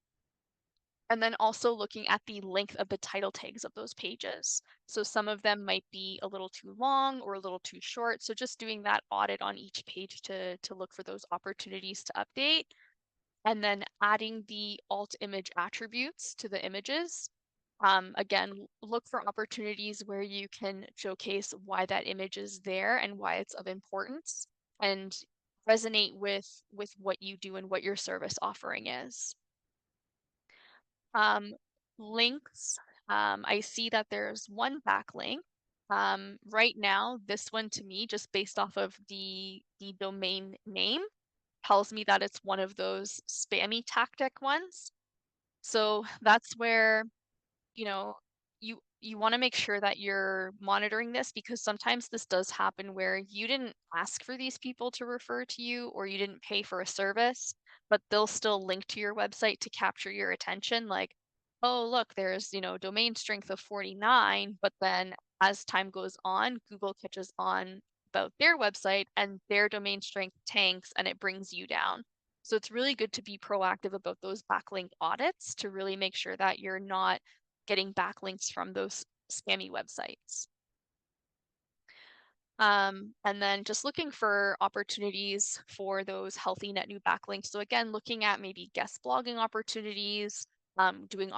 And then also looking at the length of the title tags of those pages. So some of them might be a little too long or a little too short. So just doing that audit on each page to look for those opportunities to update. And then adding the alt image attributes to the images. Again, look for opportunities where you can showcase why that image is there and why it's of importance, and resonate with what you do and what your service offering is. Links, I see that there's one backlink. Right now, this one to me, just based off of the domain name, tells me that it's one of those spammy tactic ones. So that's where, you want to make sure that you're monitoring this, because sometimes this does happen where you didn't ask for these people to refer to you, or you didn't pay for a service, but they'll still link to your website to capture your attention. Like, oh, look, there's, domain strength of 49, but then as time goes on, Google catches on about their website and their domain strength tanks, and it brings you down. So it's really good to be proactive about those backlink audits to really make sure that you're not getting backlinks from those spammy websites. And then just looking for opportunities for those healthy net new backlinks. So again, looking at maybe guest blogging opportunities, doing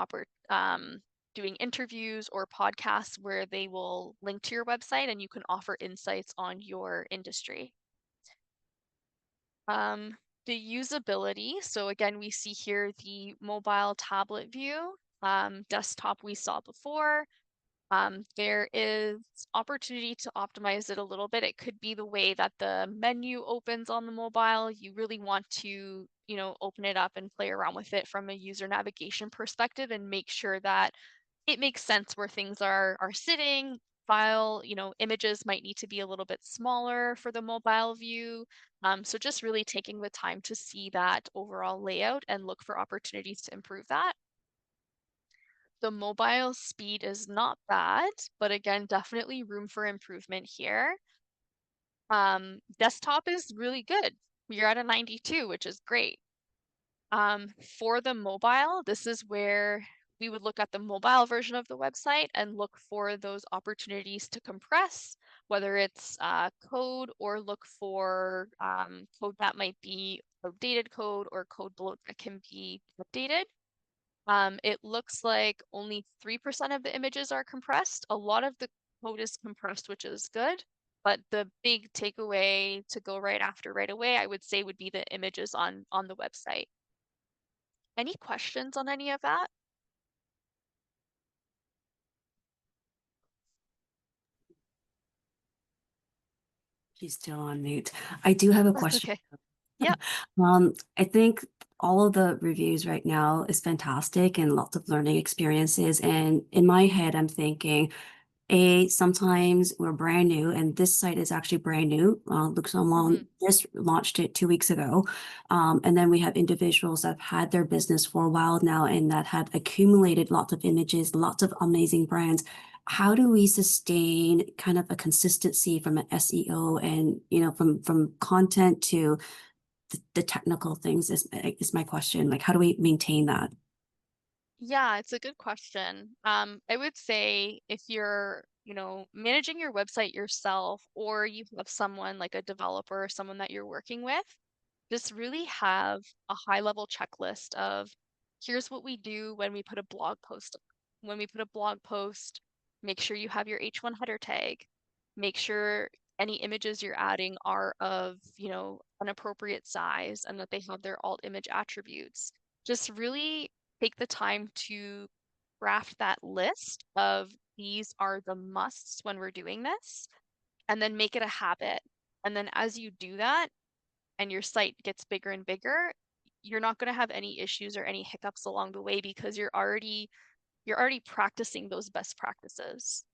interviews or podcasts where they will link to your website and you can offer insights on your industry. The usability. So again, we see here the mobile tablet view. Desktop we saw before. There is opportunity to optimize it a little bit. It could be the way that the menu opens on the mobile. You really want to, open it up and play around with it from a user navigation perspective and make sure that it makes sense where things are sitting. File, images might need to be a little bit smaller for the mobile view. So just really taking the time to see that overall layout and look for opportunities to improve that. The mobile speed is not bad, but again, definitely room for improvement here. Desktop is really good. You're at a 92, which is great. For the mobile, this is where we would look at the mobile version of the website and look for those opportunities to compress, whether it's code, or look for code that might be outdated code or code bloat that can be updated. It looks like only 3% of the images are compressed. A lot of the code is compressed, which is good. But the big takeaway to go right away, I would say would be the images on the website. Any questions on any of that? She's still on mute. I do have a That's question. okay. Yeah. I think all of the reviews right now is fantastic and lots of learning experiences. And in my head, I'm thinking, sometimes we're brand new, and this site is actually brand new. Luke Salmon just launched it 2 weeks ago. And then we have individuals that have had their business for a while now and that have accumulated lots of images, lots of amazing brands. How do we sustain kind of a consistency from an SEO and, from content to the technical things is my question. Like, how do we maintain that? Yeah, it's a good question. I would say if you're, managing your website yourself, or you have someone like a developer or someone that you're working with, just really have a high level checklist of here's what we do when we put a blog post up. When we put a blog post, make sure you have your H1 header tag. Make sure any images you're adding are of, an appropriate size and that they have their alt image attributes. Just really take the time to craft that list of these are the musts when we're doing this, and then make it a habit. And then as you do that and your site gets bigger and bigger, you're not going to have any issues or any hiccups along the way because you're already practicing those best practices.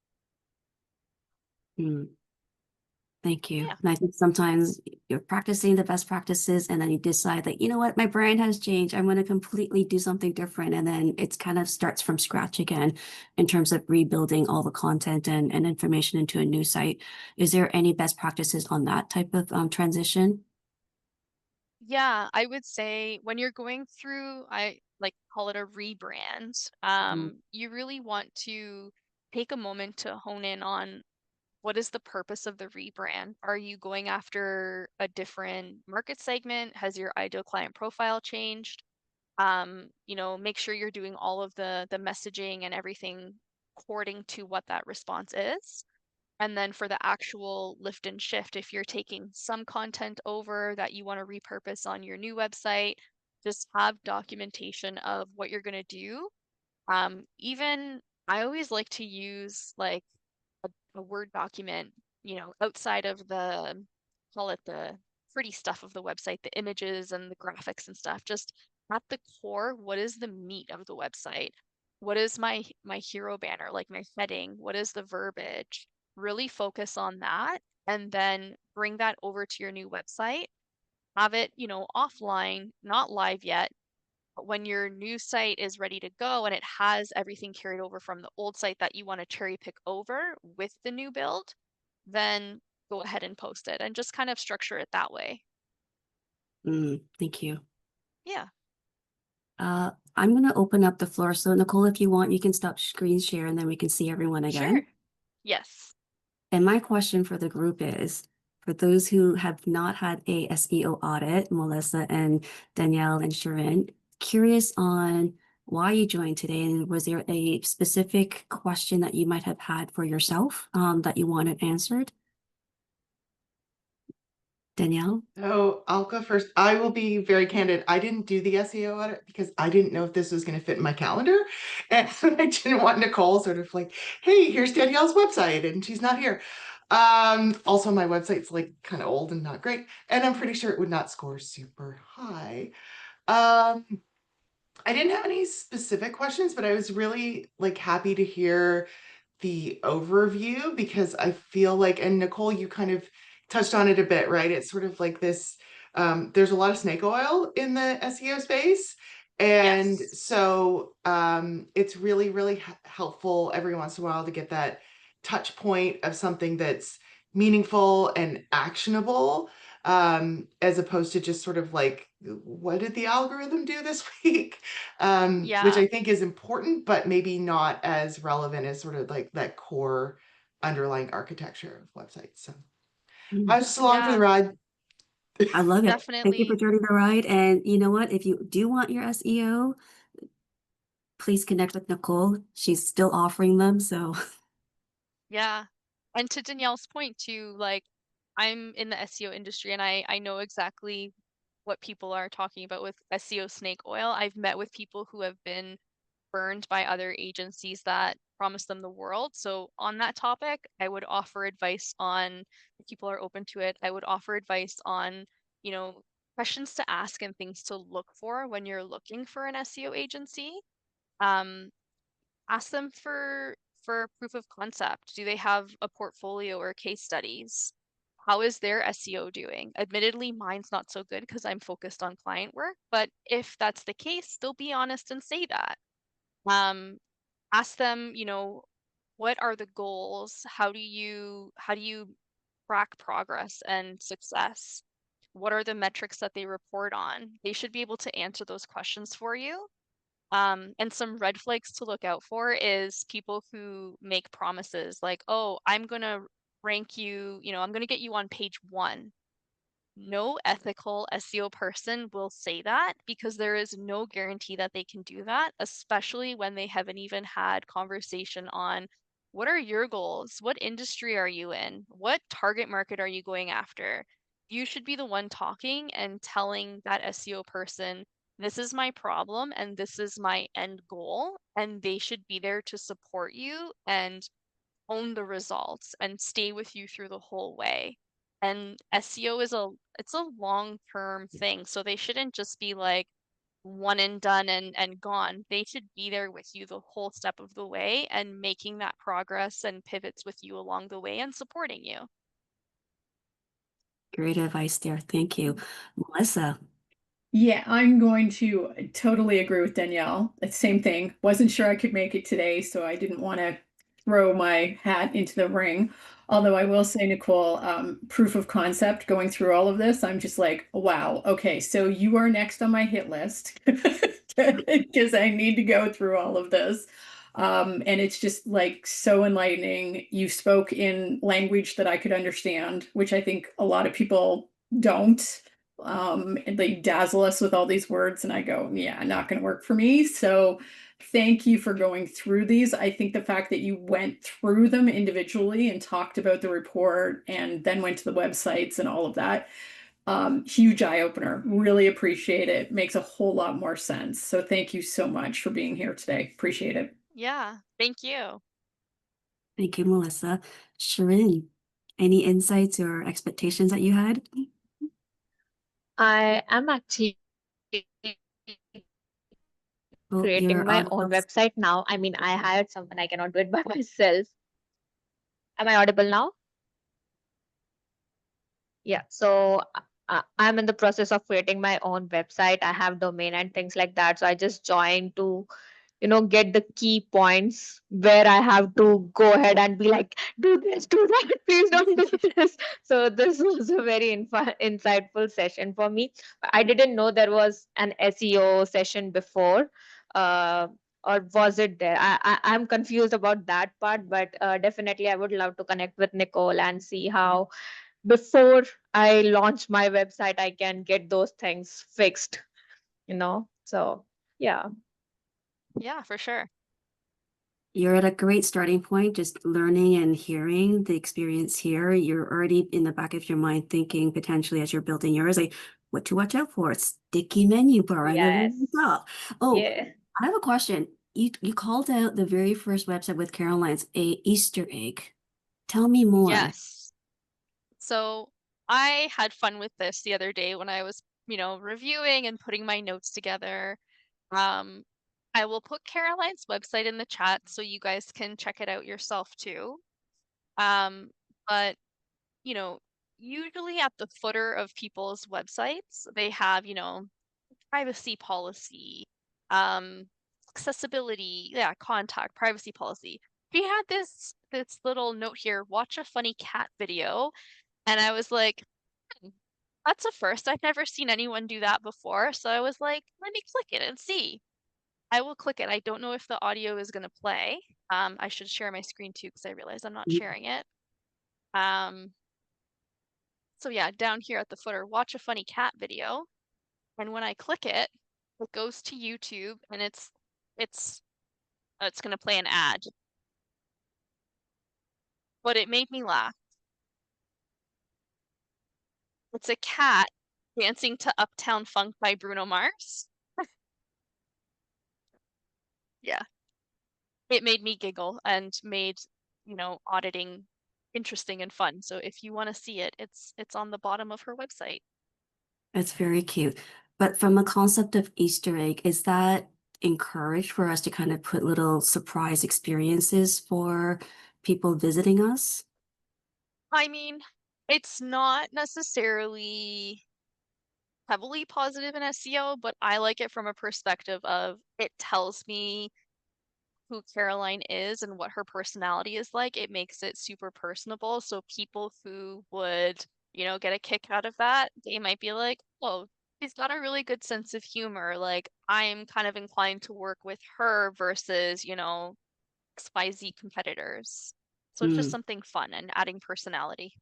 Mm, thank you. Yeah. And I think sometimes you're practicing the best practices and then you decide that, you know what, my brand has changed. I'm going to completely do something different. And then it's kind of starts from scratch again in terms of rebuilding all the content and information into a new site. Is there any best practices on that type of transition? Yeah, I would say when you're going through, I like call it a rebrand, you really want to take a moment to hone in on what is the purpose of the rebrand? Are you going after a different market segment? Has your ideal client profile changed? Make sure you're doing all of the messaging and everything according to what that response is. And then for the actual lift and shift, if you're taking some content over that you want to repurpose on your new website, just have documentation of what you're going to do. Even I always like to use like a Word document, outside of the, call it the pretty stuff of the website, the images and the graphics and stuff. Just at the core, what is the meat of the website? What is my hero banner, like my heading? What is the verbiage? Really focus on that and then bring that over to your new website. Have it, offline, not live yet, but when your new site is ready to go and it has everything carried over from the old site that you want to cherry pick over with the new build, then go ahead and post it and just kind of structure it that way. Thank you. Yeah. I'm going to open up the floor. So Nicholle, if you want, you can stop screen share and then we can see everyone again. Sure. Yes. And my question for the group is, for those who have not had a SEO audit, Melissa and Danielle and Sharon, curious on why you joined today, and was there a specific question that you might have had for yourself that you wanted answered? Danielle? Oh, I'll go first. I will be very candid. I didn't do the SEO audit because I didn't know if this was going to fit in my calendar. And I didn't want Nicholle sort of like, hey, here's Danielle's website, and she's not here. Also, my website's like kind of old and not great, and I'm pretty sure it would not score super high. I didn't have any specific questions, but I was really like happy to hear the overview because I feel like, and Nicholle, you kind of touched on it a bit, right? It's sort of like this, there's a lot of snake oil in the SEO space. And Yes. so it's really, really helpful every once in a while to get that touch point of something that's meaningful and actionable, as opposed to just sort of like, what did the algorithm do this week? Which Yeah. I think is important, but maybe not as relevant as sort of like that core underlying architecture of websites. So I was just along for the Yeah. ride. I love it. Thank you for Definitely. joining the ride. And you know what? If you do want your SEO, please connect with Nicholle. She's still offering them, so Yeah. And to Danielle's point too, like I'm in the SEO industry and I know exactly what people are talking about with SEO snake oil. I've met with people who have been burned by other agencies that promise them the world. So on that topic, I would offer advice on, if people are open to it, I would offer advice on, you know, questions to ask and things to look for when you're looking for an SEO agency. Um, Ask them for proof of concept. Do they have a portfolio or case studies? How is their SEO doing? Admittedly, mine's not so good because I'm focused on client work, but if that's the case, still be honest and say that. Ask them, you know, what are the goals? How do you track progress and success? What are the metrics that they report on? They should be able to answer those questions for you. And some red flags to look out for is people who make promises like, oh, I'm gonna rank you, you know, I'm gonna get you on page 1. No ethical SEO person will say that because there is no guarantee that they can do that, especially when they haven't even had conversation on what are your goals? What industry are you in? What target market are you going after? You should be the one talking and telling that SEO person, this is my problem and this is my end goal, and they should be there to support you and own the results and stay with you through the whole way. And SEO is it's a long-term thing. So they shouldn't just be like one and done and gone. They should be there with you the whole step of the way and making that progress and pivots with you along the way and supporting you. great advice there. Thank you. Melissa. Yeah, I'm going to totally agree with Danielle. Same thing. Wasn't sure I could make it today, so I didn't want to throw my hat into the ring. Although I will say, Nicholle, proof of concept, going through all of this, I'm just like, wow, okay, so you are next on my hit list because I need to go through all of this. And it's just like so enlightening. You spoke in language that I could understand, which I think a lot of people don't. And they dazzle us with all these words and I go, yeah, not going to work for me. So thank you for going through these. I think the fact that you went through them individually and talked about the report and then went to the websites and all of that, huge eye opener. Really appreciate it. Makes a whole lot more sense. So thank you so much for being here today. Appreciate it. Yeah, thank you. Thank you, Melissa. Shirin, any insights or expectations that you had? I am actually Oh, creating you're my on. own website now. I mean, I hired someone, I cannot do it by myself. Am I audible now? Yeah, so I'm in the process of creating my own website. I have domain and things like that. So I just joined to, get the key points where I have to go ahead and be like, do this, do that, please don't do this. So this was a very insightful session for me. I didn't know there was an SEO session before, or was it there? I'm confused about that part, but definitely I would love to connect with Nicholle and see how before I launch my website, I can get those things fixed, So yeah. Yeah, for sure. You're at a great starting point, just learning and hearing the experience here. You're already in the back of your mind thinking potentially as you're building yours, like what to watch out for. Sticky menu bar. I never Yes. even thought. Oh, Yeah. I have a question. You called out the very first website with Caroline's a Easter egg. Tell me more. Yes. So I had fun with this the other day when I was, reviewing and putting my notes together. I will put Caroline's website in the chat so you guys can check it out yourself too. But usually at the footer of people's websites, they have, privacy policy, accessibility, contact, privacy policy. We had this little note here, watch a funny cat video. And I was like, that's a first. I've never seen anyone do that before. So I was like, let me click it and see. I will click it. I don't know if the audio is going to play. I should share my screen too because I realize I'm not sharing it. So yeah, down here at the footer, watch a funny cat video. And when I click it, it goes to YouTube and it's it's going to play an ad. But it made me laugh. It's a cat dancing to Uptown Funk by Bruno Mars. Yeah. It made me giggle and made, auditing interesting and fun. So if you want to see it, it's on the bottom of her website. It's very cute. But from a concept of Easter egg, is that encouraged for us to kind of put little surprise experiences for people visiting us? I mean, it's not necessarily heavily positive in SEO, but I like it from a perspective of it tells me who Caroline is and what her personality is like. It makes it super personable. So people who would, get a kick out of that, they might be like, oh, she's got a really good sense of humor. Like, I'm kind of inclined to work with her versus, XYZ competitors. So it's just Mm, something fun and adding personality.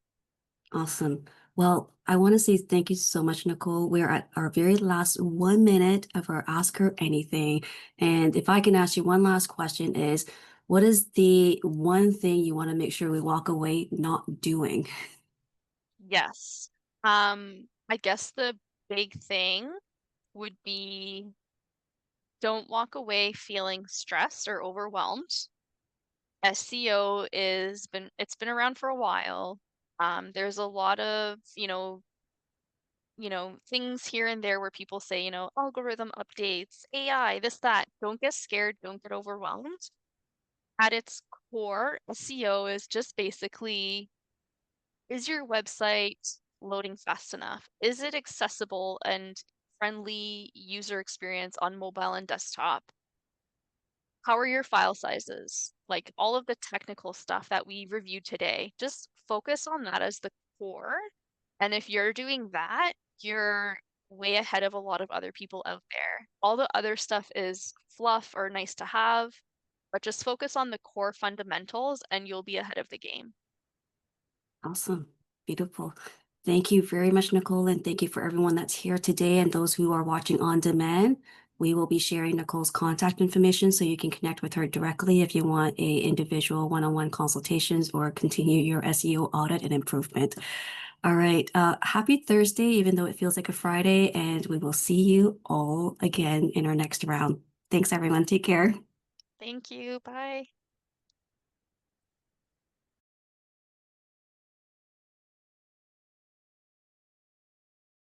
awesome. Well, I want to say thank you so much, Nicholle. We're at our very last 1 minute of our Ask Her Anything. And if I can ask you one last question is, what is the one thing you want to make sure we walk away not doing? Yes. I guess the big thing would be don't walk away feeling stressed or overwhelmed. SEO it's been around for a while. There's a lot of, things here and there where people say, algorithm updates, AI, this, that. Don't get scared, don't get overwhelmed. At its core, SEO is just basically, is your website loading fast enough? Is it accessible and friendly user experience on mobile and desktop? How are your file sizes? Like all of the technical stuff that we reviewed today, just focus on that as the core. And if you're doing that, you're way ahead of a lot of other people out there. All the other stuff is fluff or nice to have, but just focus on the core fundamentals and you'll be ahead of the game. Awesome. Beautiful. Thank you very much, Nicholle, and thank you for everyone that's here today and those who are watching on demand. We will be sharing Nicholle's contact information so you can connect with her directly if you want a individual one-on-one consultations or continue your SEO audit and improvement. All right. Happy Thursday, even though it feels like a Friday, and we will see you all again in our next round. Thanks, everyone. Take care. Thank you. Bye.